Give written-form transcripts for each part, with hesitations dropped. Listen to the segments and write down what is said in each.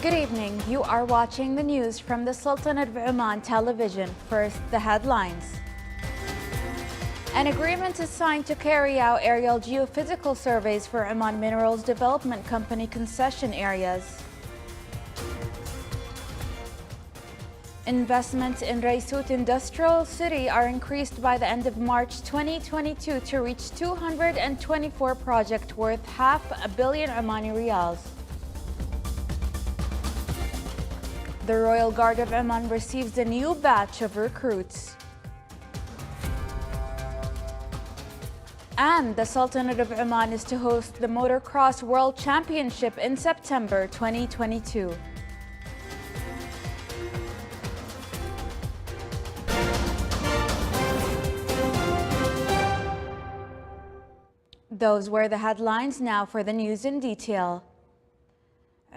Good evening. You are watching the news from the Sultanate of Oman television. First, the headlines. An agreement is signed to carry out aerial geophysical surveys for Oman Minerals Development Company concession areas. Investments in Raisut Industrial City are increased by the end of March 2022 to reach 224 projects worth $500 million Omani riyals. The Royal Guard of Oman receives a new batch of recruits. And the Sultanate of Oman is to host the Motocross World Championship in September 2022. Those were the headlines. Now for the news in detail.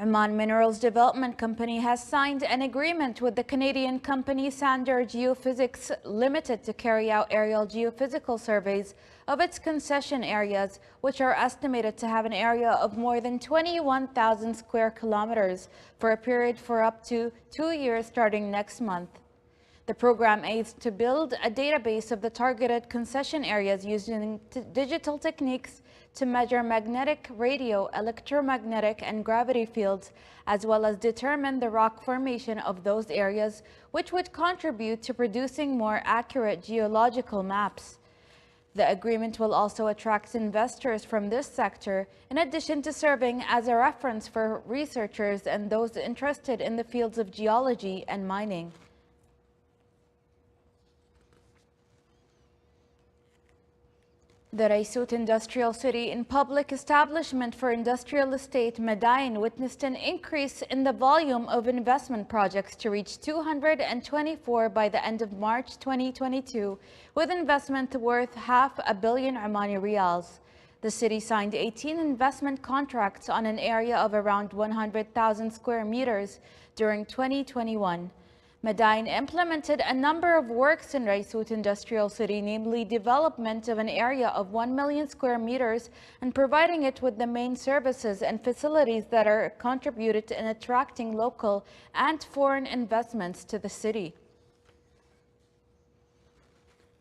Oman Minerals Development Company has signed an agreement with the Canadian company Sander Geophysics Limited to carry out aerial geophysical surveys of its concession areas, which are estimated to have an area of more than 21,000 square kilometers for a period for up to 2 years starting next month. The program aims to build a database of the targeted concession areas using digital techniques to measure magnetic, radio, electromagnetic, and gravity fields, as well as determine the rock formation of those areas, which would contribute to producing more accurate geological maps. The agreement will also attract investors from this sector, in addition to serving as a reference for researchers and those interested in the fields of geology and mining. The Raisut Industrial City and Public Establishment for Industrial Estate Madain witnessed an increase in the volume of investment projects to reach 224 by the end of March 2022, with investment worth $500 million Omani riyals. The city signed 18 investment contracts on an area of around 100,000 square meters during 2021. Madain implemented a number of works in Raisut Industrial City, namely development of an area of 1 million square meters and providing it with the main services and facilities that are contributed in attracting local and foreign investments to the city.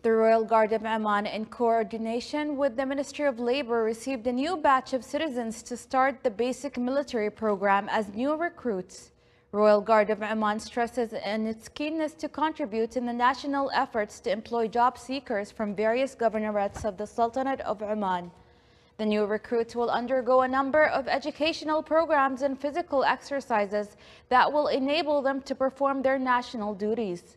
The Royal Guard of Oman, in coordination with the Ministry of Labor, received a new batch of citizens to start the basic military program as new recruits. Royal Guard of Oman stresses in its keenness to contribute in the national efforts to employ job seekers from various governorates of the Sultanate of Oman. The new recruits will undergo a number of educational programs and physical exercises that will enable them to perform their national duties.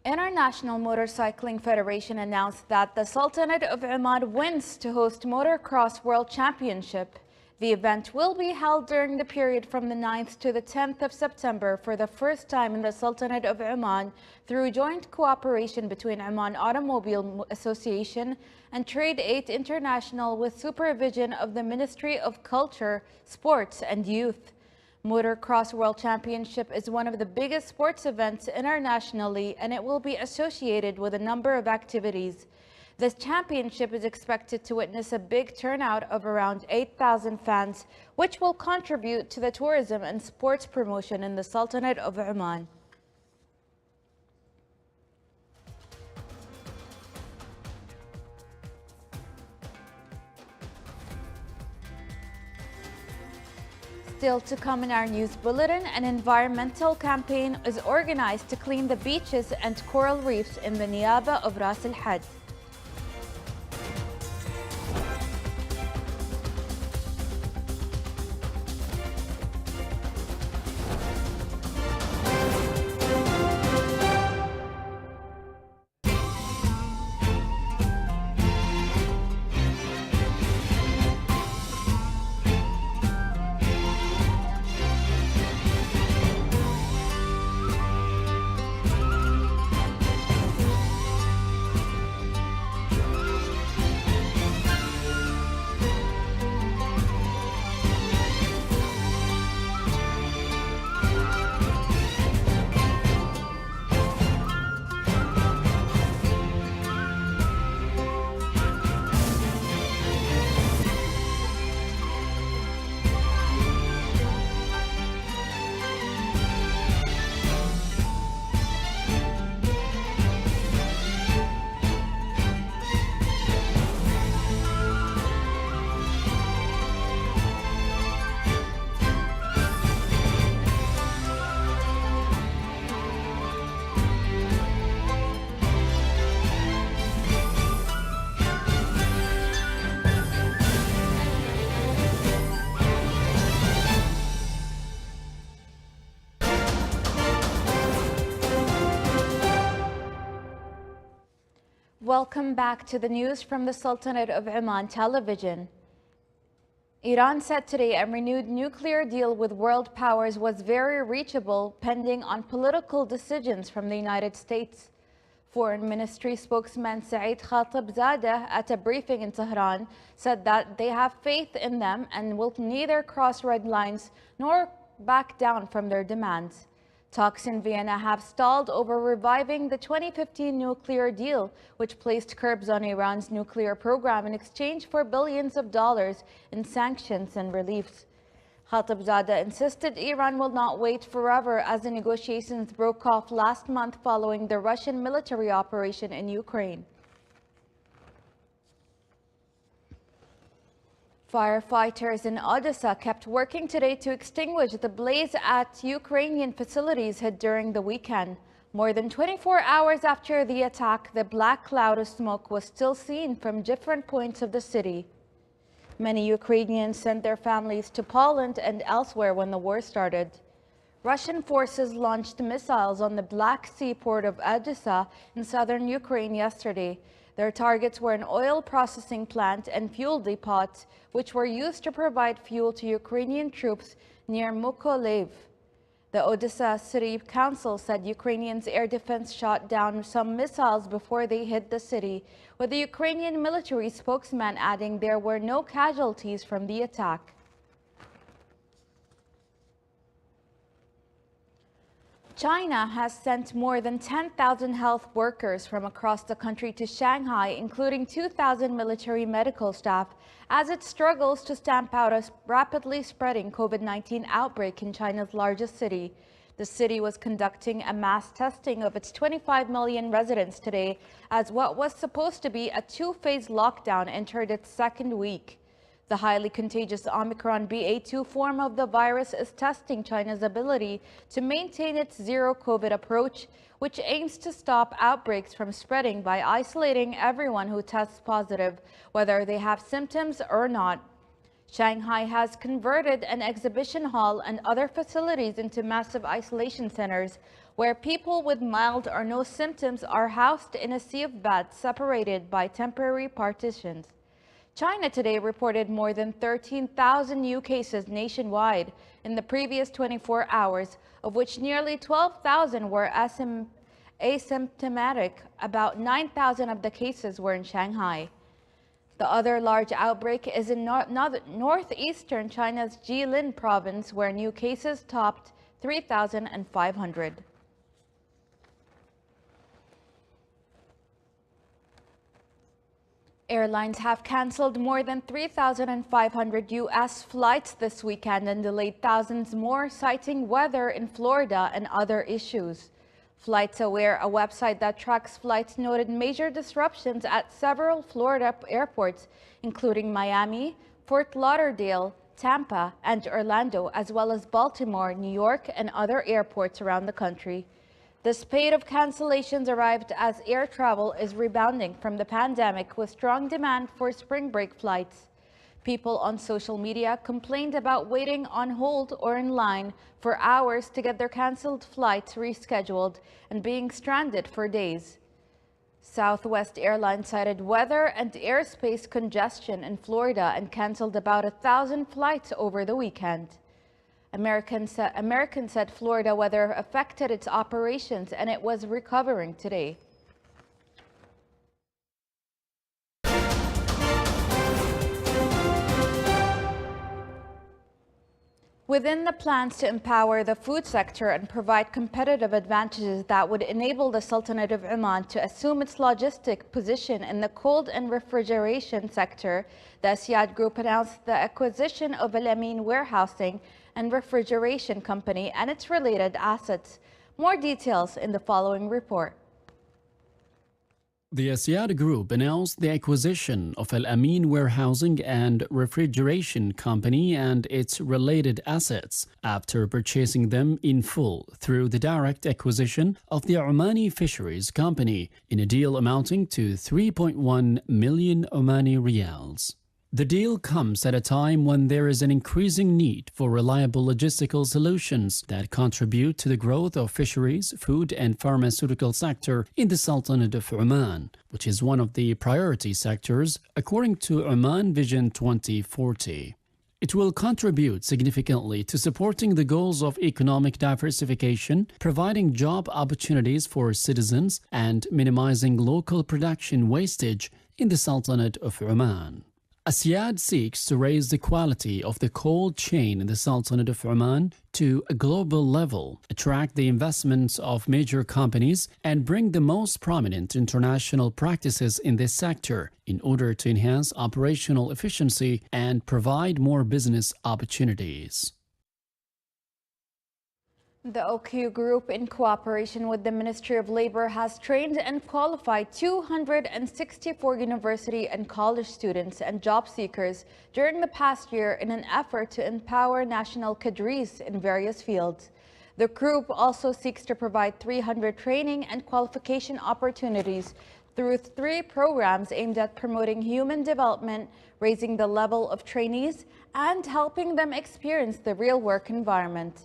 International Motorcycling Federation announced that the Sultanate of Oman wins to host Motocross World Championship. The event will be held during the period from the 9th to the 10th of September for the first time in the Sultanate of Oman through joint cooperation between Oman Automobile Association and Trade Aid International with supervision of the Ministry of Culture, Sports and Youth. Motocross World Championship is one of the biggest sports events internationally, and it will be associated with a number of activities. This championship is expected to witness a big turnout of around 8,000 fans, which will contribute to the tourism and sports promotion in the Sultanate of Oman. Still to come in our news bulletin, an environmental campaign is organized to clean the beaches and coral reefs in the Niaba of Ras Al Had. Welcome back to the news from the Sultanate of Oman television. Iran said today a renewed nuclear deal with world powers was very reachable pending on political decisions from the United States. Foreign Ministry spokesman Saeed Khatibzadeh at a briefing in Tehran said that they have faith in them and will neither cross red lines nor back down from their demands. Talks in Vienna have stalled over reviving the 2015 nuclear deal, which placed curbs on Iran's nuclear program in exchange for billions of dollars in sanctions and reliefs. Khatibzadeh insisted Iran will not wait forever as the negotiations broke off last month following the Russian military operation in Ukraine. Firefighters in Odessa kept working today to extinguish the blaze at Ukrainian facilities hit during the weekend. More than 24 hours after the attack, the black cloud of smoke was still seen from different points of the city. Many Ukrainians sent their families to Poland and elsewhere when the war started. Russian forces launched missiles on the Black Sea port of Odessa in southern Ukraine yesterday. Their targets were an oil processing plant and fuel depots, which were used to provide fuel to Ukrainian troops near Mykolaiv. The Odessa City Council said Ukrainians' air defense shot down some missiles before they hit the city, with the Ukrainian military spokesman adding there were no casualties from the attack. China has sent more than 10,000 health workers from across the country to Shanghai, including 2,000 military medical staff, as it struggles to stamp out a rapidly spreading COVID-19 outbreak in China's largest city. The city was conducting a mass testing of its 25 million residents today, as what was supposed to be a two-phase lockdown entered its second week. The highly contagious Omicron BA.2 form of the virus is testing China's ability to maintain its zero-COVID approach, which aims to stop outbreaks from spreading by isolating everyone who tests positive, whether they have symptoms or not. Shanghai has converted an exhibition hall and other facilities into massive isolation centers, where people with mild or no symptoms are housed in a sea of beds separated by temporary partitions. China today reported more than 13,000 new cases nationwide in the previous 24 hours, of which nearly 12,000 were asymptomatic. About 9,000 of the cases were in Shanghai. The other large outbreak is in northeastern China's Jilin province, where new cases topped 3,500. Airlines have canceled more than 3,500 U.S. flights this weekend and delayed thousands more, citing weather in Florida and other issues. FlightsAware, a website that tracks flights, noted major disruptions at several Florida airports, including Miami, Fort Lauderdale, Tampa, and Orlando, as well as Baltimore, New York, and other airports around the country. The spate of cancellations arrived as air travel is rebounding from the pandemic with strong demand for spring break flights. People on social media complained about waiting on hold or in line for hours to get their canceled flights rescheduled and being stranded for days. Southwest Airlines cited weather and airspace congestion in Florida and canceled about 1,000 flights over the weekend. American said Florida weather affected its operations and it was recovering today. Within the plans to empower the food sector and provide competitive advantages that would enable the Sultanate of Oman to assume its logistic position in the cold and refrigeration sector, the Asyad Group announced the acquisition of Al Amin Warehousing and Refrigeration Company and its related assets. More details in the following report. The Asyad Group announced the acquisition of Al Amin Warehousing and Refrigeration Company and its related assets after purchasing them in full through the direct acquisition of the Omani Fisheries Company in a deal amounting to 3.1 million Omani riyals. The deal comes at a time when there is an increasing need for reliable logistical solutions that contribute to the growth of fisheries, food and pharmaceutical sector in the Sultanate of Oman, which is one of the priority sectors according to Oman Vision 2040. It will contribute significantly to supporting the goals of economic diversification, providing job opportunities for citizens, and minimizing local production wastage in the Sultanate of Oman. Asyad seeks to raise the quality of the cold chain in the Sultanate of Oman to a global level, attract the investments of major companies, and bring the most prominent international practices in this sector in order to enhance operational efficiency and provide more business opportunities. The OQ Group, in cooperation with the Ministry of Labor, has trained and qualified 264 university and college students and job seekers during the past year in an effort to empower national cadres in various fields. The group also seeks to provide 300 training and qualification opportunities through 3 programs aimed at promoting human development, raising the level of trainees, and helping them experience the real work environment.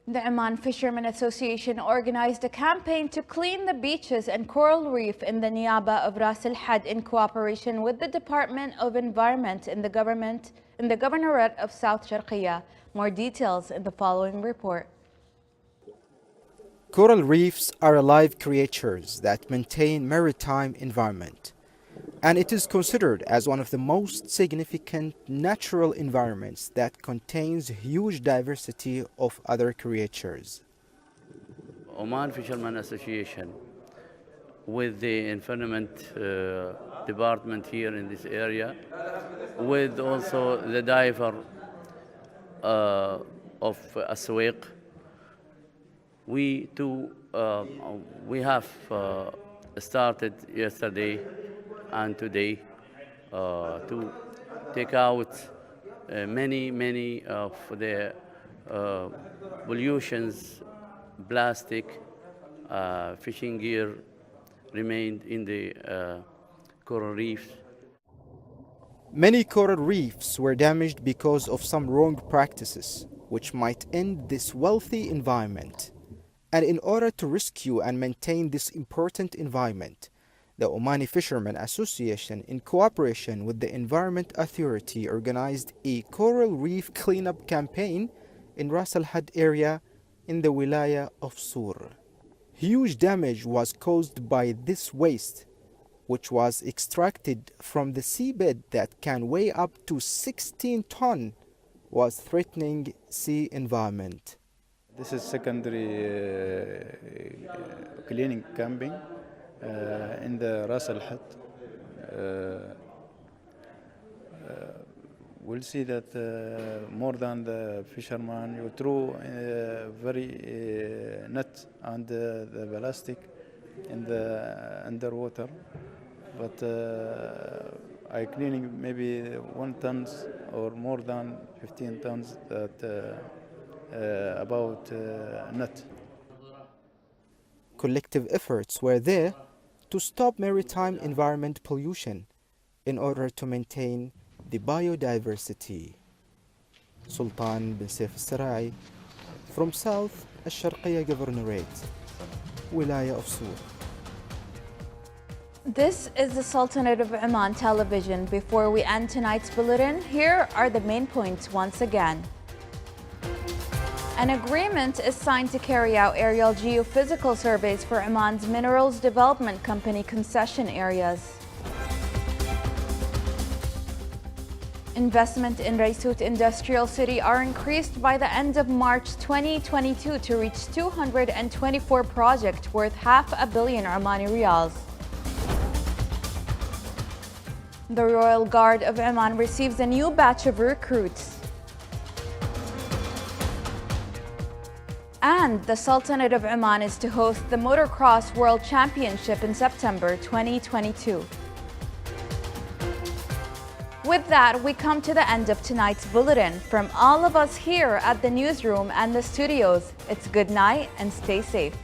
The Oman Fishermen Association organized a campaign to clean the beaches and coral reef in the Niaba of Ras Al Had in cooperation with the Department of Environment in the Governorate of South Sharqiya. More details in the following report. Coral reefs are alive creatures that maintain maritime environment, and it is considered as one of the most significant natural environments that contains huge diversity of other creatures. Oman Fishermen Association with the Environment Department here in this area, with also the diver of Aswaq, we have started yesterday and today to take out many of the pollutions, plastic, fishing gear remained in the coral reefs. Many coral reefs were damaged because of some wrong practices, which might end this wealthy environment. And in order to rescue and maintain this important environment, the Omani Fishermen Association, in cooperation with the Environment Authority, organized a coral reef cleanup campaign in Ras Al Had area in the wilaya of Sur. Huge damage was caused by this waste, which was extracted from the seabed that can weigh up to 16 tons, was threatening sea environment. This is secondary cleaning camping in the Ras Al Had. We'll see that more than the fishermen, you throw very net and the plastic in the underwater, but I cleaning maybe 1 ton or more than 15 tons that about net. Collective efforts were there to stop maritime environment pollution in order to maintain the biodiversity. Sultan bin Saif al-Sarai from South Al-Sharqiya Governorate, Wilaya of Sur. This is the Sultanate of Oman television. Before we end tonight's bulletin, here are the main points once again. An agreement is signed to carry out aerial geophysical surveys for Oman's Minerals Development Company concession areas. Investment in Raisut Industrial City are increased by the end of March 2022 to reach 224 projects worth $500 million Omani riyals. The Royal Guard of Oman receives a new batch of recruits. And the Sultanate of Oman is to host the Motocross World Championship in September 2022. With that, we come to the end of tonight's bulletin. From all of us here at the newsroom and the studios, it's good night and stay safe.